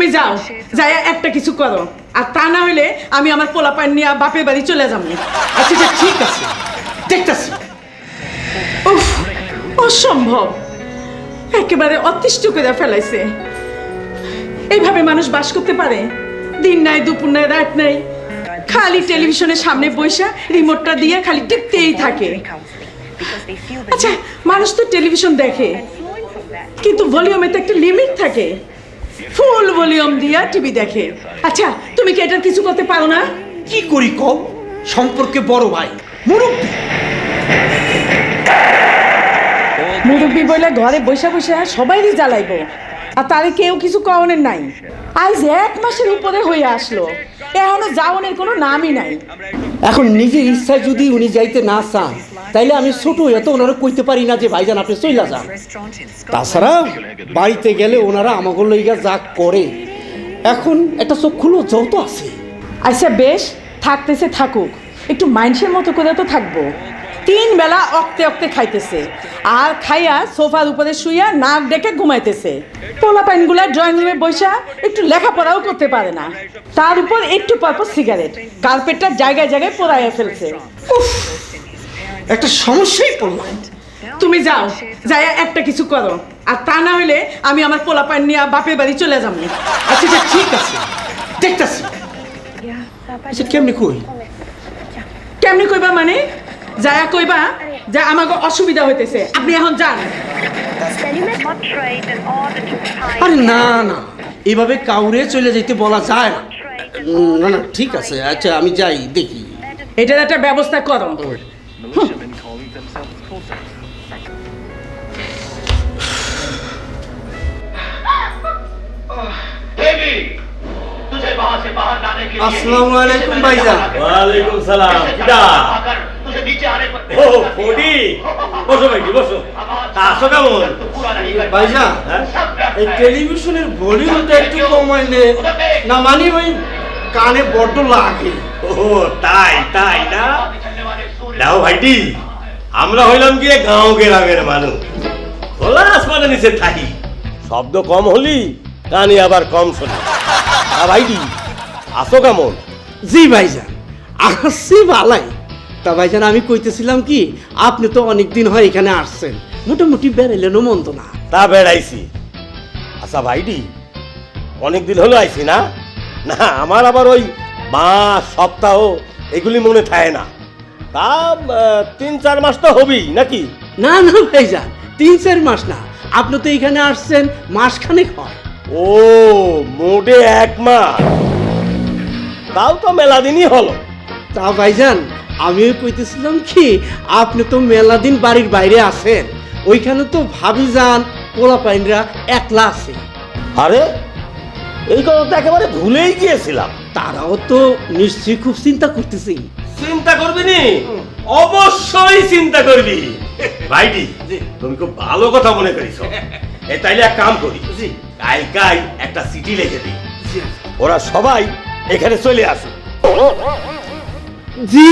তুমি যাও, যাই একটা কিছু করো, আর তা না হইলে আমি আমার পোলাপান নিয়ে বাপের বাড়ি চলে যাবো। আচ্ছা ঠিক আছে, দেখতেছি। উফ, অসম্ভব, একেবারে অতিষ্ঠ করে ফেলাইছে। এইভাবে মানুষ বাস করতে পারে? দিন নাই, দুপুর নাই, রাত নাই, খালি টেলিভিশনের সামনে বসে রিমোটটা দিয়ে খালি টিপতেই থাকে। আচ্ছা, মানুষ তো টেলিভিশন দেখে, কিন্তু ভলিউমে তো একটা লিমিট থাকে। ফুল ভলিউম দিয়া টিভি দেখে। আচ্ছা, তুমি কি এটার কিছু করতে পারো না? কি করি কও? সম্পর্কে বড় ভাই মুরব্বী। মুরব্বী বলে ঘরে বসে বসে সবাইরই জ্বালাইবো, আর তারে কেউ কিছু কওনের নাই। আজ 1 মাসের উপরে হয়ে আসলো, এখনো যাওনের কোনো নামই নাই। এখন নিজের ইচ্ছায় যদি উনি যাইতে না চান, তাইলে আমি ছোট হয়ে তো ওনারা কইতে পারি না যে ভাইজান আপনি চইলা যান। তাছাড়া বাড়িতে গেলে ওনারা আমাকে লইগা যা করে, এখন একটা চক্ষু লজ্জাও তো আছে। আচ্ছা বেশ, থাকতেছে থাকুক, একটু মাইন্ডসের মতো করে তো থাকবো। 3 বেলা অক্তে অক্তে খাইতেছে, আর খাইয়া সোফার উপরে শুইয়া নাক ডেকে ঘুমাইতেছে। পোলাপাইনগুলা ড্রয়িং রুমে বসা একটু লেখাপড়াও করতে পারে না, তার উপর একটু পরপর সিগারেট, কার্পেটটা জায়গায় জায়গায় পোড়াইয়া ফেলছে। উফ, একটা সমস্যাই পড়লাম। তুমি যাও, যাই একটা কিছু করো, আর তা না হইলে আমি আমার পোলাপাইন নিয়ে বাপের বাড়ি চলে যাবো। আচ্ছা ঠিক আছে, দেখতেছি। আচ্ছা কেমনি কই? কেমনি কইবা মানে? যায়া কইবা যে আমাকে অসুবিধা হইতেছে, আপনি এখন যান। আরে না না, এভাবে কাউরে চলে যেতে বলা যায় না। না না ঠিক আছে, আচ্ছা আমি যাই দেখি। এটার একটা ব্যবস্থা করো। আসসালামু আলাইকুম ভাইজান। ওয়ালাইকুম সালাম। কিডা? ও ফডি, বসো ভাই, বসো। আসো কেমন? ভাইজান, এই টেলিভিশনের ভলিউমটা একটু কমাইলে না, মানে ওই কানে বড্ড লাগে। ও তাই তাই না? দাও ভাইটি, আমরা হইলাম গিয়ে গাঁও গ্রামের মানুষ, খোলা আসমানের নিচে থাকি, শব্দ কম হলি কানে আবার কম শোনে। ভাইটি আসো কেমন? জি ভাইজান, আসছি ভালাই। তা ভাইজান আমি কইতেছিলাম কি, আপনি তো অনেকদিন হয় এখানে আসছেন, মোটামুটি বেড়াইলেনও মন্দ না। তা বেড়াইছি। আচ্ছা ভাইটি, অনেকদিন হলো আইছি না? না আমার আবার ওই মাস সপ্তাহ এগুলি মনে থাকে না। তা 3-4 মাস তো হবেই নাকি? না না ভাইজান, 3-4 মাস না, আপনি তো এখানে আসছেন মাসখানেক হয়। ও মোটে 1 মাস, তাও তো মেলা দিনই হলো। তা ভাইজান আমিও কইতেছিলাম কি, আপনি তো মেলা দিন বাড়ির বাইরে আছেন, ওইখানে তো ভাবি যান পোলাপাইনরা একলা আছে। আরে এই কথা তো একেবারে ভুলেই গিয়েছিলাম। তারাও তো নিশ্চয়ই খুব চিন্তা করতেছি। চিন্তা করবি নি? অবশ্যই চিন্তা করবি ভাইটি, তুমি খুব ভালো কথা মনে করিস। তাইলে এক কাম করি, কালকাই একটা চিঠি লিখে দিই, ওরা সবাই এখানে চলে আসে। জি